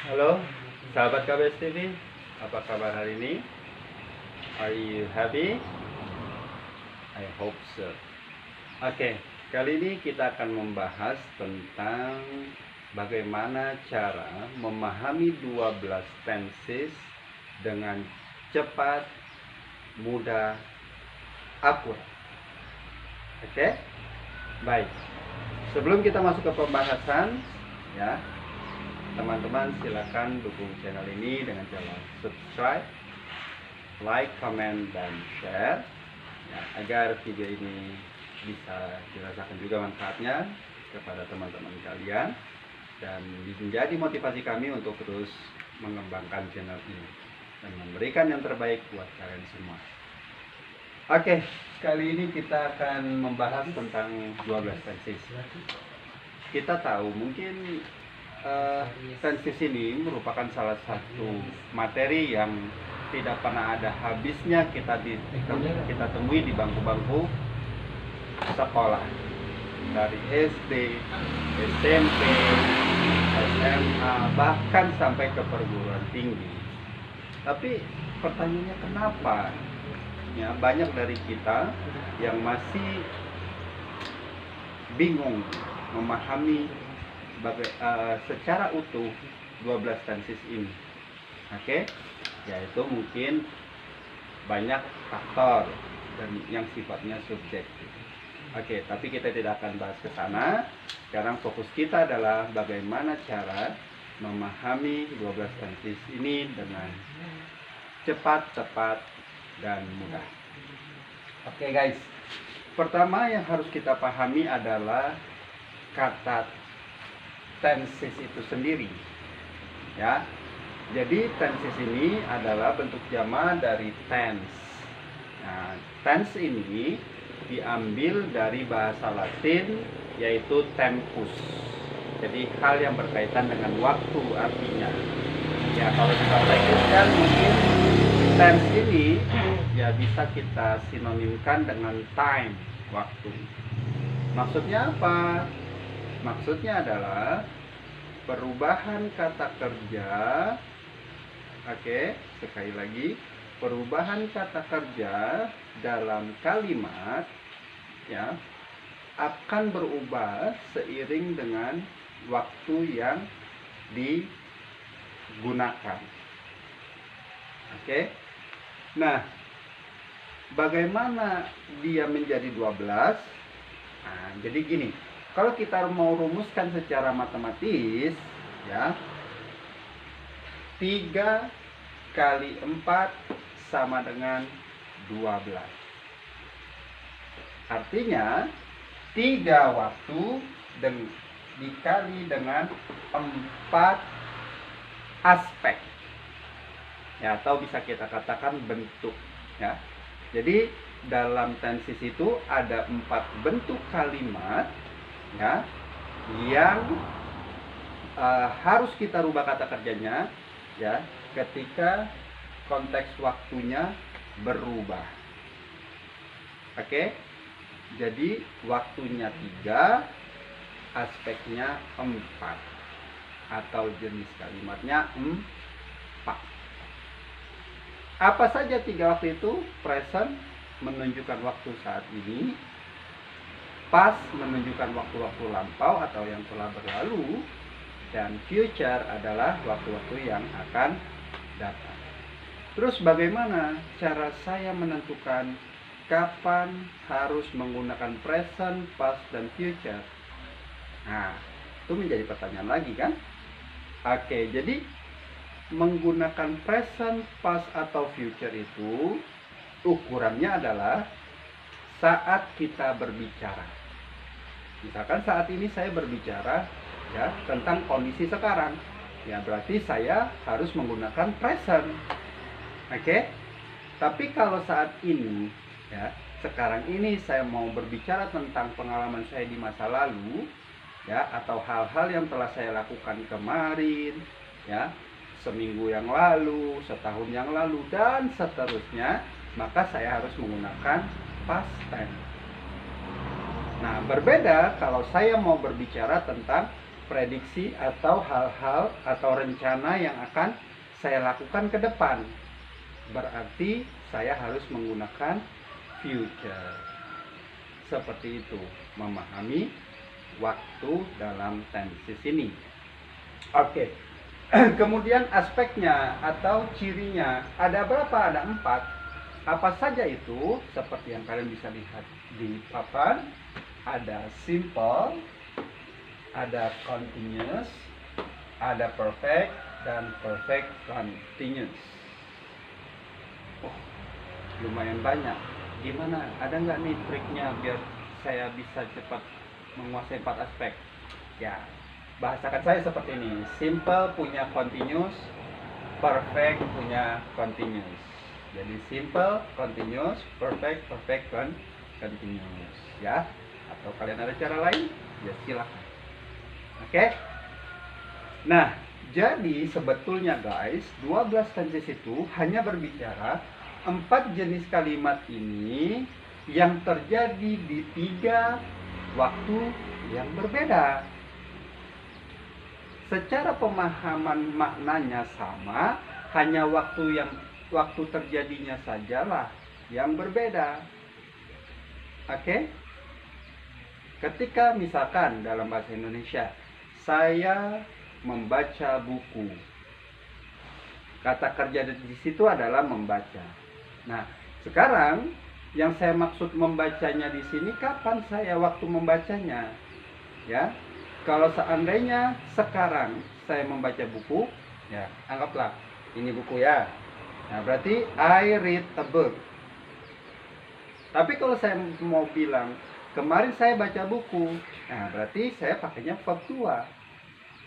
Halo, sahabat KBS TV, apa kabar hari ini? Are you happy? I hope so. Oke, kali ini kita akan membahas tentang bagaimana cara memahami 12 tenses dengan cepat, mudah, akurat. Oke? Baik. Sebelum kita masuk ke pembahasan, ya, teman-teman silakan dukung channel ini dengan cara subscribe, like, comment, dan share ya, agar video ini bisa dirasakan juga manfaatnya kepada teman-teman kalian dan menjadi motivasi kami untuk terus mengembangkan channel ini dan memberikan yang terbaik buat kalian semua. Oke, kali ini kita akan membahas tentang 12 tenses. Kita tahu mungkin tenses ini merupakan salah satu materi yang tidak pernah ada habisnya kita temui di bangku-bangku sekolah, dari SD, SMP, SMA, bahkan sampai ke perguruan tinggi. Tapi pertanyaannya kenapa ya banyak dari kita yang masih bingung memahami secara utuh 12 tenses ini. Oke, yaitu mungkin banyak faktor dan yang sifatnya subjektif. Oke, tapi kita tidak akan bahas ke sana. Sekarang fokus kita adalah bagaimana cara memahami 12 tenses ini dengan cepat, tepat, dan mudah. Oke guys, pertama yang harus kita pahami adalah kata tenses itu sendiri ya. Jadi tenses ini adalah bentuk jama dari tense. Nah, tense ini diambil dari bahasa Latin yaitu tempus. Jadi hal yang berkaitan dengan waktu artinya. Ya, kalau kita lanjutkan mungkin tense ini ya bisa kita sinonimkan dengan time, waktu. Maksudnya apa? Maksudnya adalah perubahan kata kerja. Oke, sekali lagi, perubahan kata kerja dalam kalimat ya akan berubah seiring dengan waktu yang digunakan. Oke. Nah, bagaimana dia menjadi 12? Nah, jadi gini, kalau kita mau rumuskan secara matematis ya, 3 kali 4 sama dengan 12. Artinya 3 waktu dikali dengan 4 aspek ya, atau bisa kita katakan bentuk ya. Jadi dalam tenses itu ada 4 bentuk kalimat ya yang harus kita rubah kata kerjanya ya ketika konteks waktunya berubah. Oke, jadi waktunya 3, aspeknya 4, atau jenis kalimatnya 4. Apa saja 3 waktu itu? Present menunjukkan waktu saat ini, past menunjukkan waktu-waktu lampau atau yang telah berlalu, dan future adalah waktu-waktu yang akan datang. Terus bagaimana cara saya menentukan kapan harus menggunakan present, past, dan future? Nah, itu menjadi pertanyaan lagi kan? Oke, jadi menggunakan present, past, atau future itu ukurannya adalah saat kita berbicara. Misalkan saat ini saya berbicara ya tentang kondisi sekarang, ya berarti saya harus menggunakan present. Oke? Tapi kalau saat ini ya, sekarang ini saya mau berbicara tentang pengalaman saya di masa lalu ya, atau hal-hal yang telah saya lakukan kemarin ya, seminggu yang lalu, setahun yang lalu, dan seterusnya, maka saya harus menggunakan past tense. Nah, berbeda kalau saya mau berbicara tentang prediksi atau hal-hal atau rencana yang akan saya lakukan ke depan. Berarti saya harus menggunakan future. Seperti itu, memahami waktu dalam tenses ini. Oke. Kemudian aspeknya atau cirinya ada berapa? Ada 4. Apa saja itu? Seperti yang kalian bisa lihat di papan. Ada simple, ada continuous, ada perfect, dan perfect continuous. Oh, lumayan banyak. Gimana? Ada nggak nih triknya biar saya bisa cepat menguasai 4 aspek? Ya, bahasakan saya seperti ini. Simple punya continuous, perfect punya continuous. Jadi simple, continuous, perfect, continuous. Ya, atau kalian ada cara lain? Ya silakan. Oke. Nah, jadi sebetulnya guys, 12 tenses itu hanya berbicara 4 jenis kalimat ini yang terjadi di 3 waktu yang berbeda. Secara pemahaman maknanya sama, hanya waktu terjadinya sajalah yang berbeda. Oke? Ketika misalkan dalam bahasa Indonesia, saya membaca buku. Kata kerja di situ adalah membaca. Nah, sekarang yang saya maksud membacanya di sini kapan saya waktu membacanya? Ya. Kalau seandainya sekarang saya membaca buku, ya, anggaplah ini buku ya. Nah, berarti I read a book. Tapi kalau saya mau bilang kemarin saya baca buku, nah berarti saya pakainya verb 2.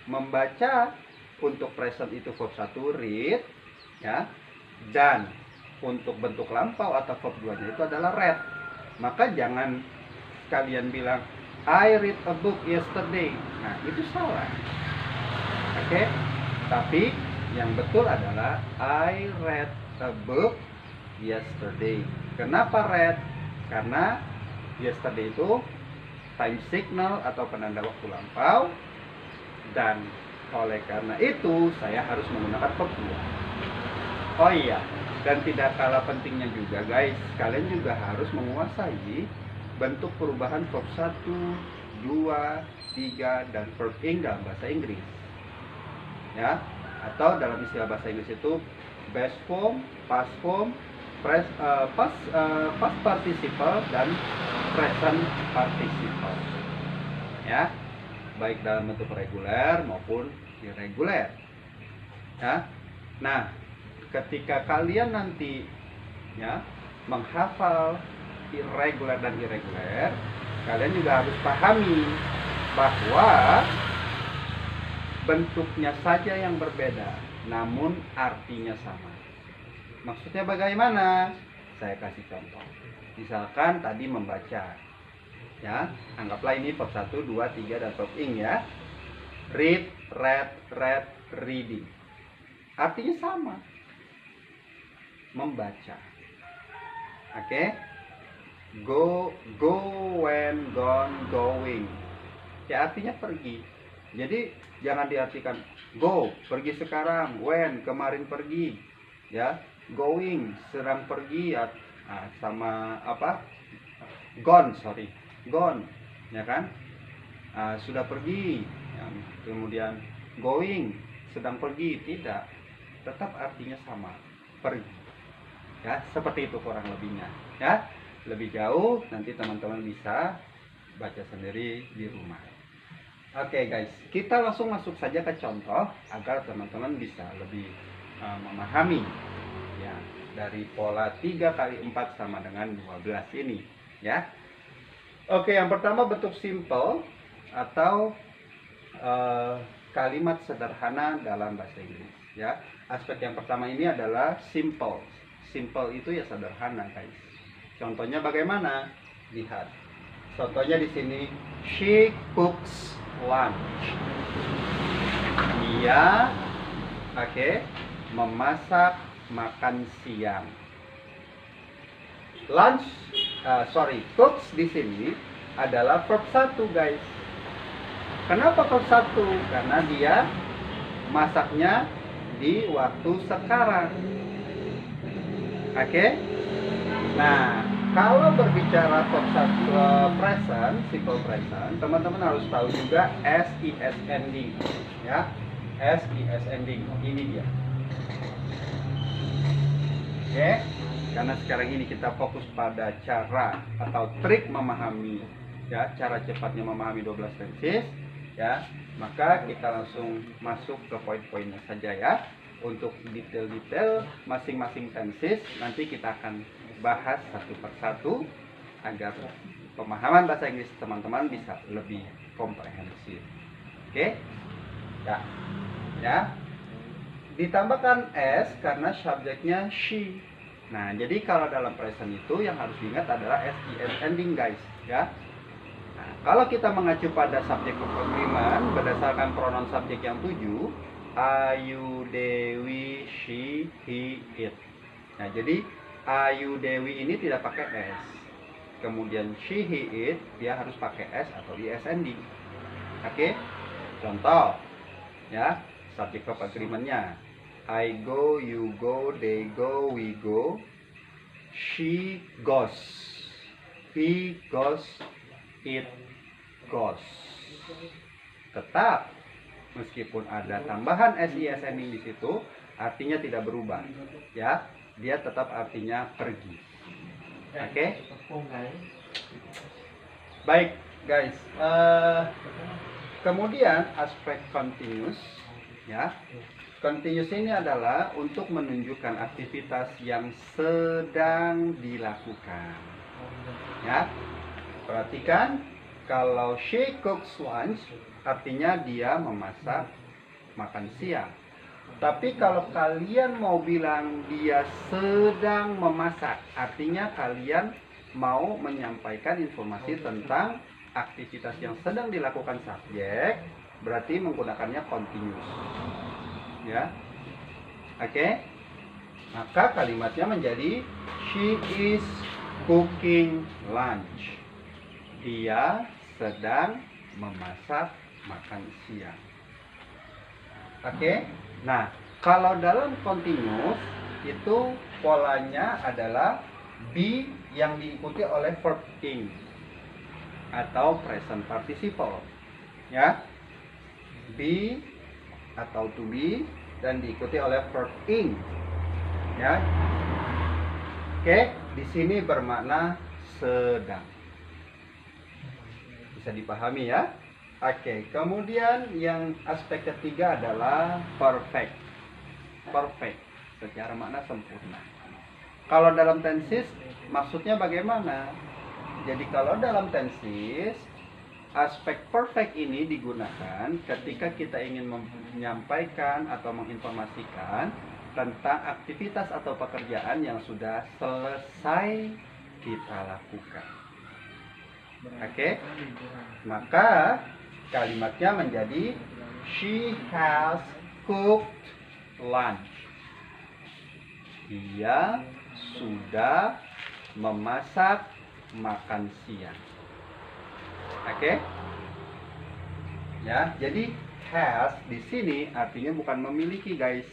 Membaca untuk present itu verb 1 read, ya. Dan untuk bentuk lampau atau verb 2-nya itu adalah read. Maka jangan kalian bilang I read a book yesterday. Nah, itu salah. Oke? Tapi yang betul adalah I read a book yesterday. Kenapa read? Karena yesterday itu time signal atau penanda waktu lampau, dan oleh karena itu saya harus menggunakan verb 2. Oh iya, dan tidak kalah pentingnya juga guys, kalian juga harus menguasai bentuk perubahan verb 1, 2, 3, dan verb ing dalam bahasa Inggris. Ya, atau dalam istilah bahasa Inggris itu past form, past participle, dan present participle. Ya, baik dalam bentuk reguler maupun irregular. Ya. Nah, ketika kalian nanti ya menghafal irregular dan irregular, kalian juga harus pahami bahwa bentuknya saja yang berbeda, namun artinya sama. Maksudnya bagaimana? Saya kasih contoh. Misalkan tadi membaca, ya, anggaplah ini verb 1, 2, 3 dan verb ing ya. Read, read, reading. Artinya sama. Membaca. Oke? Go, went, gone, going. Ya, artinya pergi. Jadi jangan diartikan go, pergi sekarang, went, kemarin pergi, ya, going, sedang pergi, ya, sama apa, gone, ya kan, sudah pergi, ya, kemudian going, sedang pergi, tidak, tetap artinya sama, pergi, ya, seperti itu kurang lebihnya, ya. Lebih jauh nanti teman-teman bisa baca sendiri di rumah. Oke guys, kita langsung masuk saja ke contoh agar teman-teman bisa lebih memahami ya dari pola 3 kali 4 sama dengan 12 ini ya. Oke, yang pertama bentuk simple atau kalimat sederhana dalam bahasa Inggris ya. Aspek yang pertama ini adalah simple. Simple itu ya sederhana guys. Contohnya bagaimana? Lihat. Contohnya di sini, she cooks lunch. Dia, memasak makan siang. Cooks di sini adalah verb 1 guys. Kenapa kok 1? Karena dia masaknya di waktu sekarang. Oke? Nah, kalau berbicara present, simple present, teman-teman harus tahu juga SIS ending, ya. SIS ending, ini dia. Oke? Karena sekarang ini kita fokus pada cara atau trik memahami, ya, cara cepatnya memahami 12 tenses, ya. Maka kita langsung masuk ke poin-poinnya saja, ya. Untuk detail-detail masing-masing tenses nanti kita akan bahas satu persatu agar pemahaman bahasa Inggris teman-teman bisa lebih komprehensif. Oke? Ya. Ya. Ditambahkan S karena subjeknya she. Nah, jadi kalau dalam present itu yang harus diingat adalah SIS ending, guys, ya. Nah, kalau kita mengacu pada subjek verb agreement berdasarkan pronoun subjek yang 7, Ayu, Dewi, she, he, it. Nah, jadi Ayu, Dewi ini tidak pakai S. Kemudian she, he, it dia harus pakai S atau IS ending. Oke? Contoh, ya, subjek verb agreement-nya. I go, you go, they go, we go. She goes. He goes, it goes. Tetap meskipun ada tambahan SIS ending di situ, artinya tidak berubah, ya. Dia tetap artinya pergi. Oke? Baik, guys. Kemudian aspek continuous, ya. Continuous ini adalah untuk menunjukkan aktivitas yang sedang dilakukan. Ya. Perhatikan, kalau she cooks lunch artinya dia memasak makan siang. Tapi kalau kalian mau bilang dia sedang memasak, artinya kalian mau menyampaikan informasi tentang aktivitas yang sedang dilakukan subjek, berarti menggunakannya continuous. Ya. Oke? Maka kalimatnya menjadi she is cooking lunch. Dia sedang memasak makan siang. Oke? Nah, kalau dalam continuous itu polanya adalah be yang diikuti oleh verb ing atau present participle. Ya. Be atau to be dan diikuti oleh verb ing. Ya. Oke, di sini bermakna sedang. Bisa dipahami, ya? Oke, kemudian yang aspek ketiga adalah perfect. Perfect secara makna sempurna. Kalau dalam tenses maksudnya bagaimana? Jadi kalau dalam tenses aspek perfect ini digunakan ketika kita ingin menyampaikan atau menginformasikan tentang aktivitas atau pekerjaan yang sudah selesai kita lakukan. Oke? Maka kalimatnya menjadi she has cooked lunch. Dia sudah memasak makan siang. Oke? Ya, jadi has di sini artinya bukan memiliki, guys.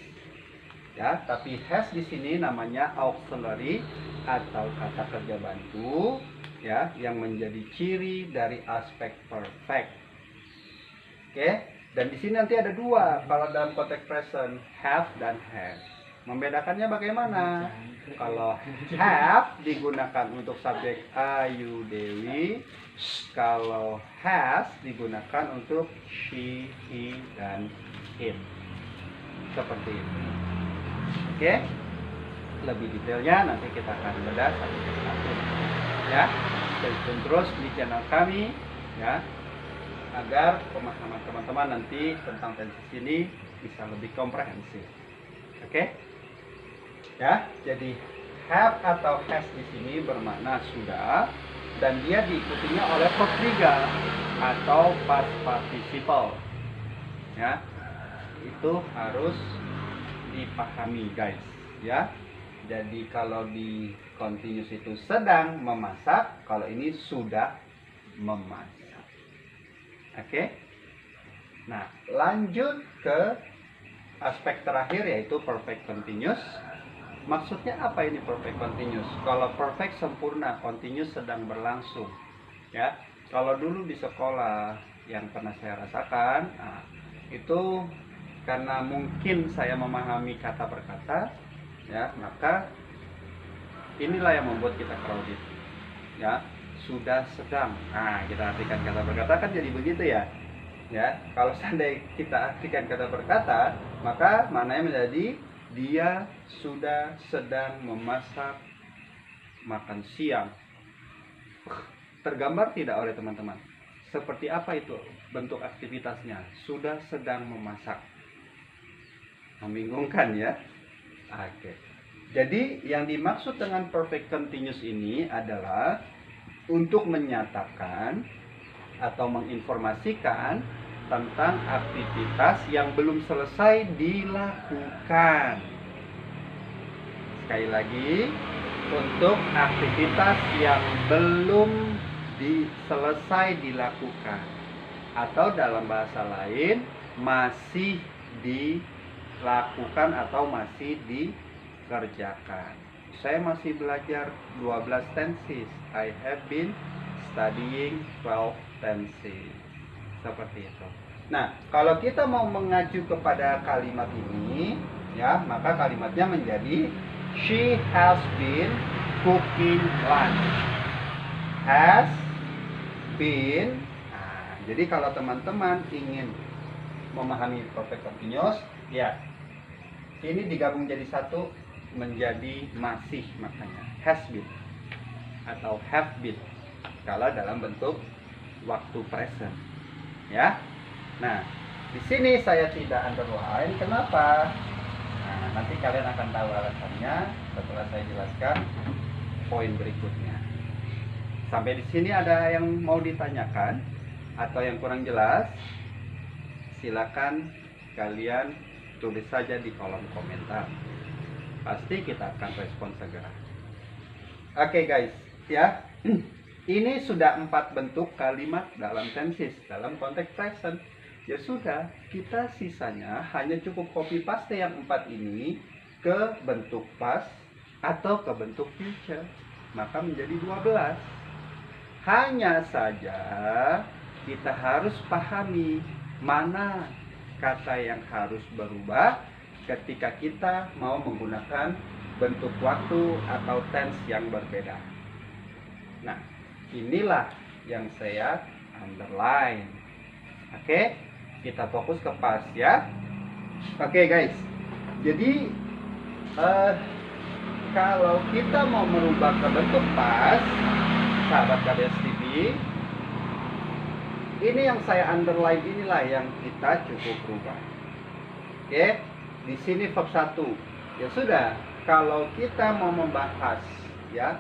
Ya, tapi has di sini namanya auxiliary atau kata kerja bantu, ya, yang menjadi ciri dari aspek perfect. Oke? Dan di sini nanti ada dua kalau dalam konteks present, have dan has. Membedakannya bagaimana? Kalau have digunakan untuk subjek Ayu, Dewi. Kalau has digunakan untuk she, he, dan it. Seperti itu. Oke? Lebih detailnya nanti kita akan bedah satu persatu. Ya, stay tune terus di channel kami, ya, agar pemahaman teman-teman nanti tentang tenses ini bisa lebih komprehensif. Oke? Ya, jadi have atau has di sini bermakna sudah dan dia diikutinya oleh verb 3 atau past participle. Ya. Itu harus dipahami, guys, ya. Jadi kalau di continuous itu sedang memasak, kalau ini sudah memasak. Oke? Nah, lanjut ke aspek terakhir yaitu perfect continuous. Maksudnya apa ini perfect continuous? Kalau perfect sempurna, continuous sedang berlangsung. Ya, kalau dulu di sekolah yang pernah saya rasakan, nah, itu karena mungkin saya memahami kata per kata, ya, maka inilah yang membuat kita crowded. Ya, sudah sedang. Nah, kita artikan kata per kata kan jadi begitu ya. Ya, kalau seandainya kita artikan kata per kata, maka maknanya menjadi dia sudah sedang memasak makan siang. Tergambar tidak oleh teman-teman? Seperti apa itu bentuk aktivitasnya? Sudah sedang memasak. Membingungkan ya? Oke. Jadi yang dimaksud dengan perfect continuous ini adalah untuk menyatakan atau menginformasikan tentang aktivitas yang belum selesai dilakukan. Sekali lagi, untuk aktivitas yang belum selesai dilakukan, atau dalam bahasa lain masih dilakukan atau masih dikerjakan. Saya masih belajar 12 tenses. I have been studying 12 tenses. Seperti itu. Nah, kalau kita mau mengacu kepada kalimat ini, ya, maka kalimatnya menjadi she has been cooking lunch. Has been. Nah, jadi kalau teman-teman ingin memahami perfect continuous, ya, ini digabung jadi satu menjadi masih, makanya has been atau have been kalau dalam bentuk waktu present, ya. Nah, di sini saya tidak underline. Kenapa? Nah, nanti kalian akan tahu alasannya setelah saya jelaskan poin berikutnya. Sampai di sini ada yang mau ditanyakan atau yang kurang jelas? Silakan kalian tulis saja di kolom komentar. Pasti kita akan respon segera. Oke guys, ya. Ini sudah 4 bentuk kalimat dalam tenses, dalam konteks present. Ya sudah, kita sisanya hanya cukup copy paste yang 4 ini ke bentuk past atau ke bentuk future. Maka menjadi 12. Hanya saja kita harus pahami mana kata yang harus berubah ketika kita mau menggunakan bentuk waktu atau tense yang berbeda. Nah, inilah yang saya underline. Oke, kita fokus ke past ya. Oke guys, jadi kalau kita mau merubah ke bentuk past, sahabat KBS TV, ini yang saya underline, inilah yang kita cukup rubah. Oke, di sini verb 1. Ya sudah, kalau kita mau membahas ya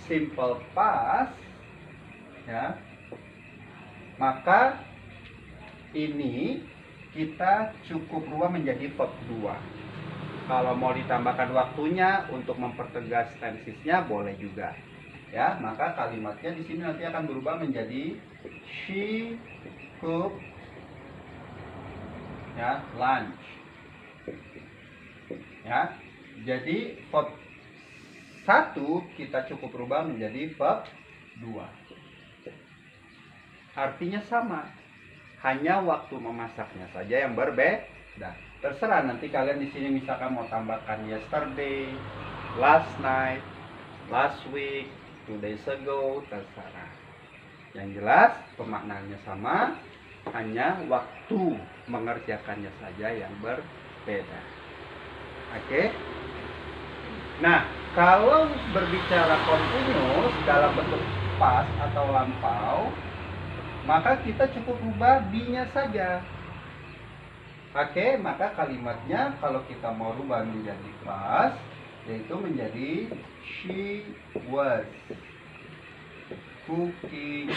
simple past, ya, maka ini kita cukup rubah menjadi verb 2. Kalau mau ditambahkan waktunya untuk mempertegas tensesnya boleh juga. Ya, maka kalimatnya di sini nanti akan berubah menjadi she cooked ya lunch. Ya. Jadi verb 1 kita cukup rubah menjadi verb 2. Artinya sama, hanya waktu memasaknya saja yang berbeda. Terserah nanti kalian di sini misalkan mau tambahkan yesterday, last night, last week, 2 days ago, terserah. Yang jelas pemaknaannya sama, hanya waktu mengerjakannya saja yang berbeda. Oke. Nah, kalau berbicara continuous dalam bentuk past atau lampau, maka kita cukup rubah be-nya saja. Oke, maka kalimatnya kalau kita mau rubah menjadi past, yaitu menjadi she was cooking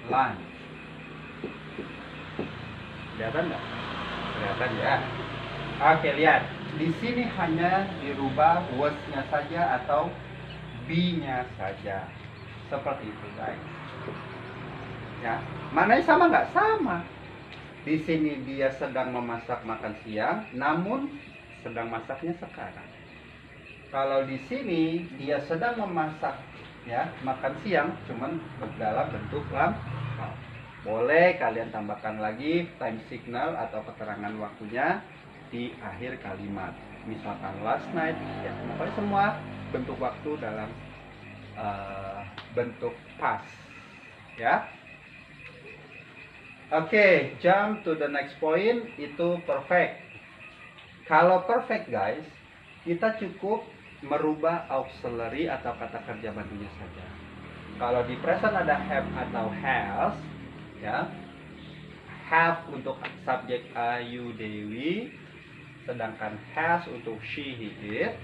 lunch. Kelihatan nggak? Kelihatan ya. Oke, lihat. Di sini hanya dirubah was-nya saja atau be-nya saja. Seperti itu, guys. Ya, mananya sama nggak? Sama. Di sini dia sedang memasak makan siang, namun sedang masaknya sekarang. Kalau di sini dia sedang memasak ya makan siang, cuman dalam bentuk lampau. Boleh kalian tambahkan lagi time signal atau keterangan waktunya di akhir kalimat. Misalkan last night, ya pokoknya semua bentuk waktu dalam bentuk past, ya. Oke, jump to the next point, itu perfect. Kalau perfect guys, kita cukup merubah auxiliary atau kata kerja bantunya saja. Kalau di present ada have atau has, ya, have untuk subjek Ayu Dewi, sedangkan has untuk she he it.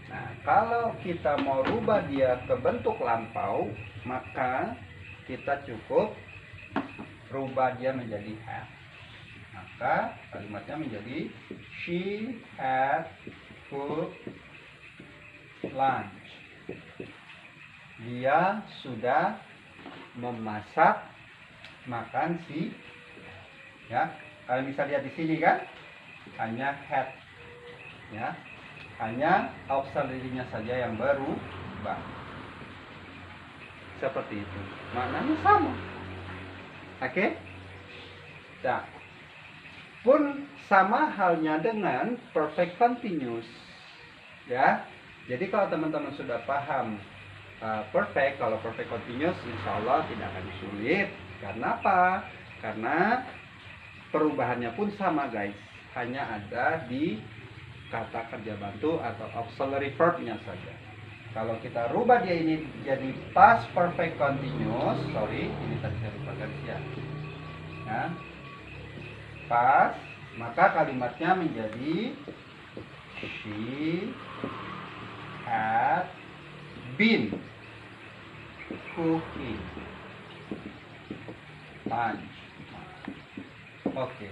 Nah, kalau kita mau rubah dia ke bentuk lampau, maka kita cukup rubah dia menjadi have. Maka kalimatnya menjadi she had cooked lunch. Dia sudah memasak makan siang. Ya, kalian bisa lihat di sini kan, hanya had, ya, hanya auxiliary-nya saja yang berubah. Seperti itu, maknanya sama. Oke, nah, pun sama halnya dengan perfect continuous, ya. Jadi kalau teman-teman sudah paham perfect, kalau perfect continuous, insya Allah tidak akan sulit. Karena apa? Karena perubahannya pun sama guys, hanya ada di kata kerja bantu atau auxiliary verb-nya saja. Kalau kita rubah dia ini jadi past perfect continuous, sorry, ini tadi saya lupakan ya. Nah, past, maka kalimatnya menjadi she had been cooking lunch. Oke,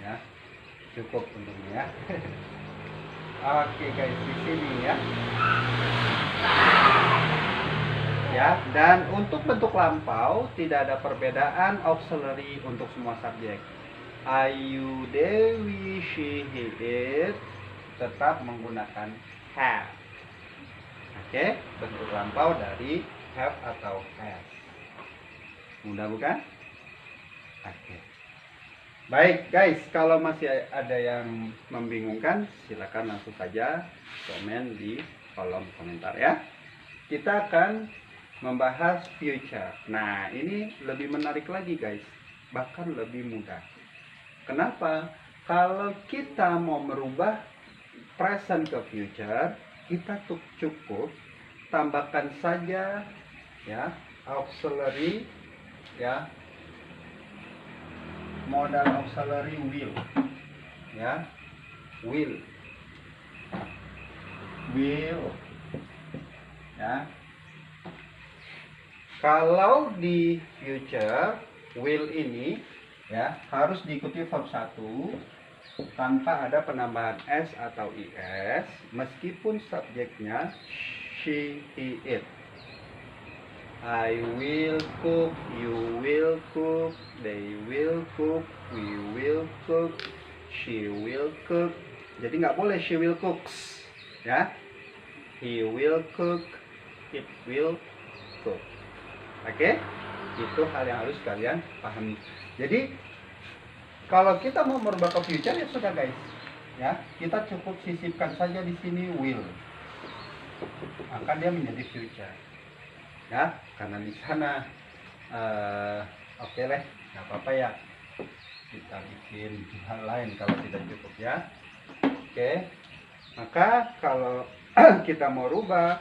ya, cukup untungnya ya. Oke guys, di sini ya. Ya, dan untuk bentuk lampau tidak ada perbedaan auxiliary untuk semua subjek. Ayu, Dewi, she, he, it tetap menggunakan have. Oke, bentuk lampau dari have atau has. Mudah bukan? Oke. Baik guys, kalau masih ada yang membingungkan, silakan langsung saja komen di kolom komentar ya. Kita akan membahas future. Nah, ini lebih menarik lagi guys, bahkan lebih mudah. Kenapa? Kalau kita mau merubah present ke future, kita cukup tambahkan saja ya auxiliary, ya, modal auxiliary will, ya, will, ya. Kalau di future will ini ya harus diikuti verb 1 tanpa ada penambahan s atau is, meskipun subjeknya she, he, it. I will cook, you will cook, they will cook, we will cook, she will cook. Jadi nggak boleh she will cooks, ya. He will cook, it will cook. Oke, itu hal yang harus kalian pahami. Jadi kalau kita mau merubah ke future ya sudah guys, ya kita cukup sisipkan saja di sini will, maka dia menjadi future. Ya, karena di sana oke lah, nggak apa-apa ya, kita bikin hal lain kalau tidak cukup ya. Oke, maka kalau kita mau rubah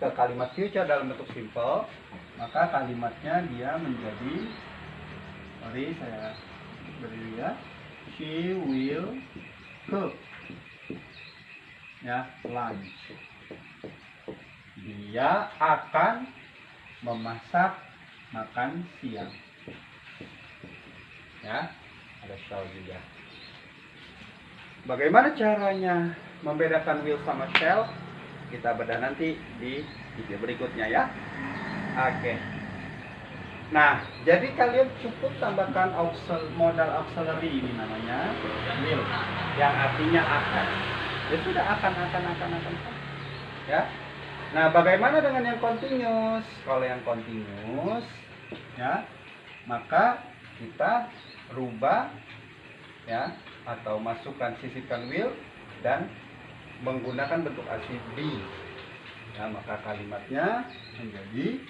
ke kalimat future dalam bentuk simple, maka kalimatnya dia menjadi, sorry saya beri ya, she will cook, ya, lunch. Dia akan memasak makan siang, ya, ada shall juga. Bagaimana caranya membedakan will sama shall? Kita bedah nanti di video berikutnya ya. Oke. Nah, jadi kalian cukup tambahkan modal auxiliary ini namanya will, yang artinya akan. Ya sudah akan. Ya. Nah, bagaimana dengan yang continuous? Kalau yang continuous, ya, maka kita rubah, ya, atau masukkan sisipkan will dan menggunakan bentuk asli be. Ya, maka kalimatnya menjadi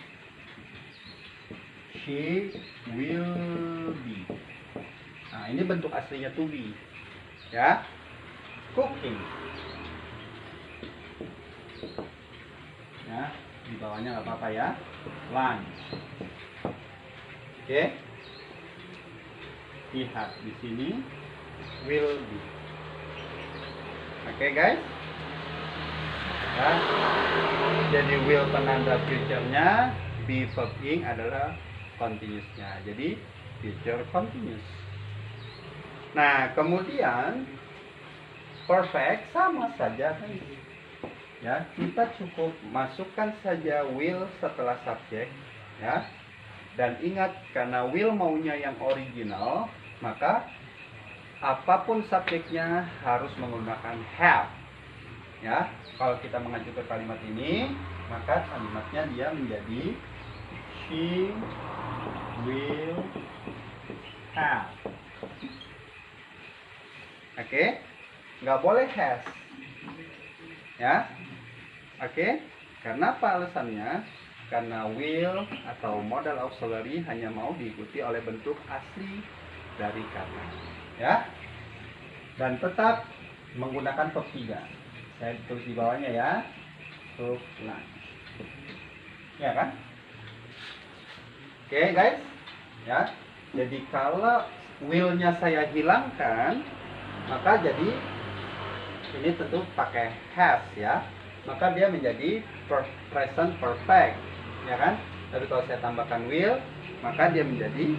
she will be. Nah, ini bentuk aslinya to be. Ya. Cooking. Ya, di bawahnya nggak apa-apa ya. Lunch. Oke. Lihat di sini will be. Oke, guys. Ya. Jadi will penanda future-nya, be verb ing adalah continuous-nya. Jadi future continuous. Nah, kemudian perfect sama saja kan. Ya, kita cukup masukkan saja will setelah subjek, ya. Dan ingat, karena will maunya yang original, maka apapun subjeknya harus menggunakan have. Ya, kalau kita mengacu ke kalimat ini, maka kalimatnya dia menjadi she will have. Oke, nggak boleh has. Ya, oke. Karena apa alasannya? Karena will atau modal auxiliary hanya mau diikuti oleh bentuk asli dari kata. Ya, dan tetap menggunakan verb 3. Saya tulis di bawahnya ya. Verb lunch. Ya kan? Oke, guys. Ya. Jadi kalau will-nya saya hilangkan, maka jadi ini tentu pakai has ya. Maka dia menjadi present perfect, ya kan? Tapi kalau saya tambahkan will, maka dia menjadi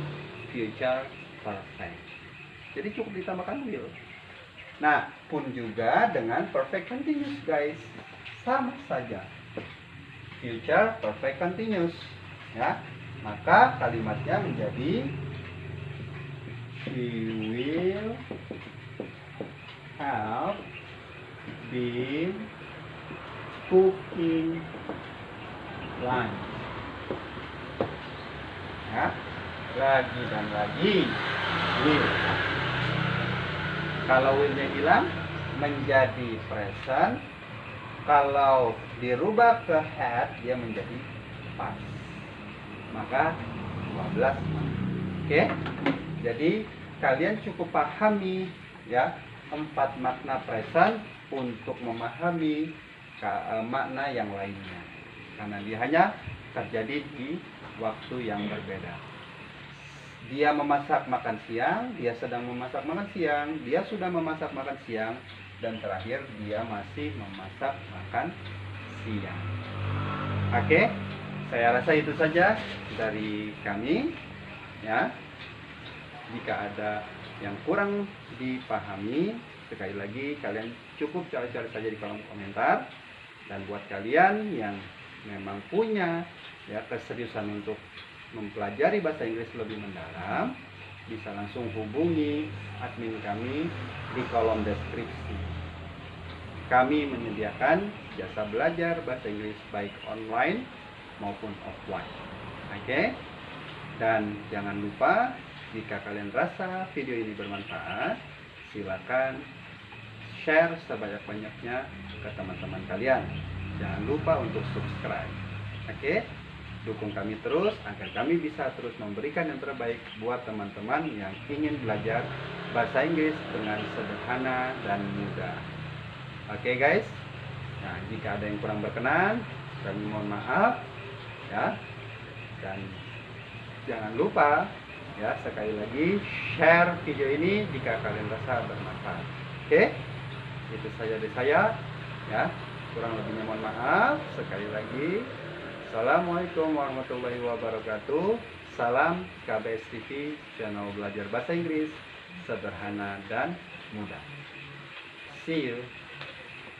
future perfect. Jadi cukup ditambahkan will. Nah, pun juga dengan perfect continuous, guys. Sama saja. Future perfect continuous, ya. Maka kalimatnya menjadi she will have been cooking lunch. Ya, lagi dan lagi will. Kalau will-nya hilang menjadi present. Kalau dirubah ke had, dia menjadi past. Maka 12. Oke. Jadi kalian cukup pahami ya 4 makna present untuk memahami makna yang lainnya, karena dia hanya terjadi di waktu yang berbeda. Dia memasak makan siang, dia sedang memasak makan siang, dia sudah memasak makan siang, dan terakhir dia masih memasak makan siang. Oke, saya rasa itu saja dari kami ya. Jika ada yang kurang dipahami, sekali lagi kalian cukup cari-cari saja di kolom komentar. Dan buat kalian yang memang punya ya keseriusan untuk mempelajari bahasa Inggris lebih mendalam, bisa langsung hubungi admin kami di kolom deskripsi. Kami menyediakan jasa belajar bahasa Inggris baik online maupun offline. Oke? Dan jangan lupa, jika kalian rasa video ini bermanfaat, silakan share sebanyak-banyaknya ke teman-teman kalian. Jangan lupa untuk subscribe. Oke? Dukung kami terus agar kami bisa terus memberikan yang terbaik buat teman-teman yang ingin belajar bahasa Inggris dengan sederhana dan mudah. Oke, guys. Nah, jika ada yang kurang berkenan, kami mohon maaf ya. Dan jangan lupa ya, sekali lagi share video ini jika kalian rasa bermanfaat. Oke? Itu saja dari saya ya. Kurang lebihnya mohon maaf. Sekali lagi, assalamualaikum warahmatullahi wabarakatuh. Salam KBS TV, channel belajar bahasa Inggris sederhana dan mudah. See you.